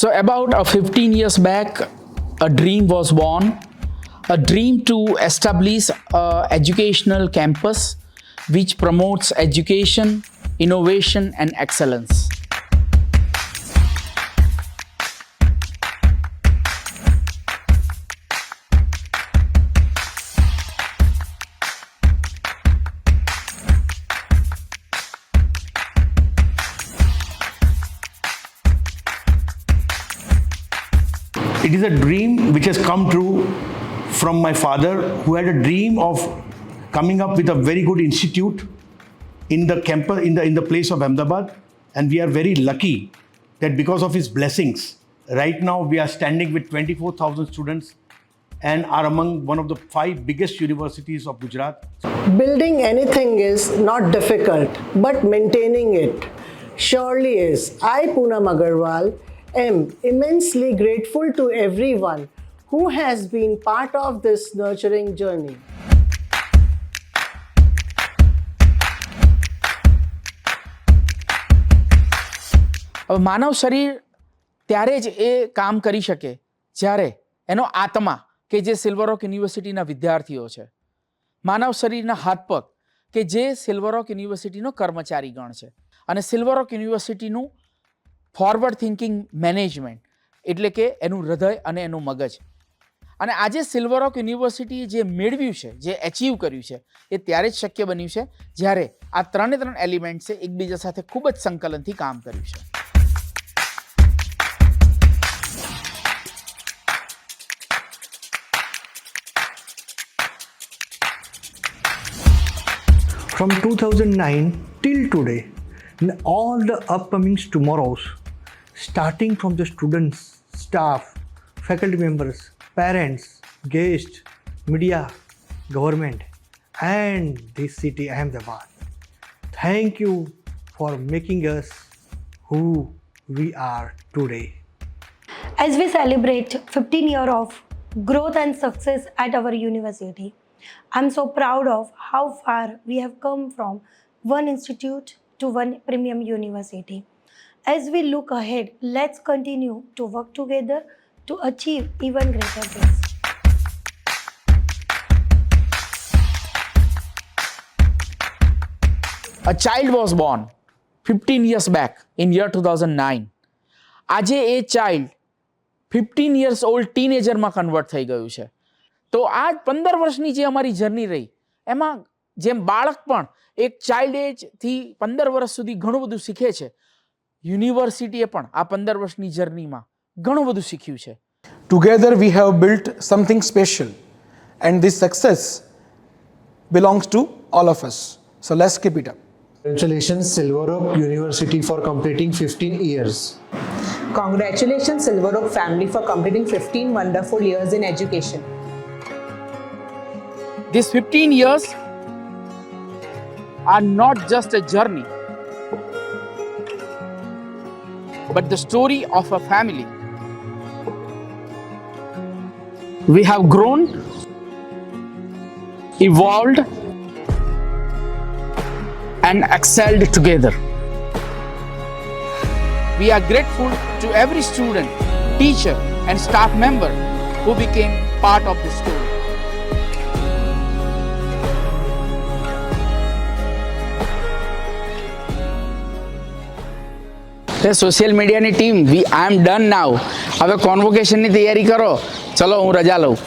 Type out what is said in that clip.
So, about 15 years back, a dream was born, a dream to establish a educational campus which promotes education, innovation, and excellence. It is a dream which has come true from my father, who had a dream of coming up with a very good institute in the campus, in the place of Ahmedabad. And we are very lucky that because of his blessings, right now we are standing with 24,000 students and are among one of the 5 biggest universities of Gujarat. Building anything is not difficult, but maintaining it surely is. I, Poonam Agarwal, am immensely grateful to everyone who has been part of this nurturing journey. હવે માનવ શરીર ત્યારે જ એ કામ કરી શકે જ્યારે એનો આત્મા કે જે સિલ્વર રોક યુનિવર્સિટીના વિદ્યાર્થીઓ છે, માનવ શરીરના હાથ પગ કે જે સિલ્વર રોક યુનિવર્સિટીનો કર્મચારીગણ છે, અને સિલ્વર રોક યુનિવર્સિટીનું ફોરવર્ડ થિંકિંગ મેનેજમેન્ટ એટલે કે એનું હૃદય અને એનું મગજ. અને આજે સિલ્વર રોક યુનિવર્સિટીએ જે મેળવ્યું છે, જે એચીવ કર્યું છે, એ ત્યારે જ શક્ય બન્યું છે જ્યારે આ ત્રણ એલિમેન્ટ્સે એકબીજા સાથે ખૂબ જ સંકલનથી કામ કર્યું છે. From 2009 till today, and all the upcoming tomorrows, starting from the students, staff, faculty members, parents, guests, media, government, and this city Ahmedabad. Thank you for making us who we are today. As we celebrate 15 years of growth and success at our university, I'm so proud of how far we have come from one institute to one premium university. As we look ahead, let's continue to work together to achieve even greater things. A child was born 15 years back in year 2009. આજે એ child 15 years old ટીનેજરમાં convert થઈ ગયું છે. તો આ 15 વર્ષની જે અમારી journey રહી, એમાં જેમ બાળક પણ એક ચાઇલ્ડ એજથી 15 વર્ષ સુધી ઘણું બધું શીખે છે, યુનિવર્સિટીએ પણ આ 15 વર્ષની જર્નીમાં ઘણું બધું શીખ્યું છે. Together we have built something special, and this success belongs to all of us. So let's keep it up. Congratulations Silver Oak University for completing 15 years. Congratulations Silver Oak family for completing 15 wonderful years in education. These 15 years are not just a journey, but the story of a family. We have grown, evolved, and excelled together. We are grateful to every student, teacher, and staff member who became part of this story. Social મીડિયાની team, I am done નાઉ. હવે કોન્વોકેશનની તૈયારી કરો. ચલો હું રજા લઉં.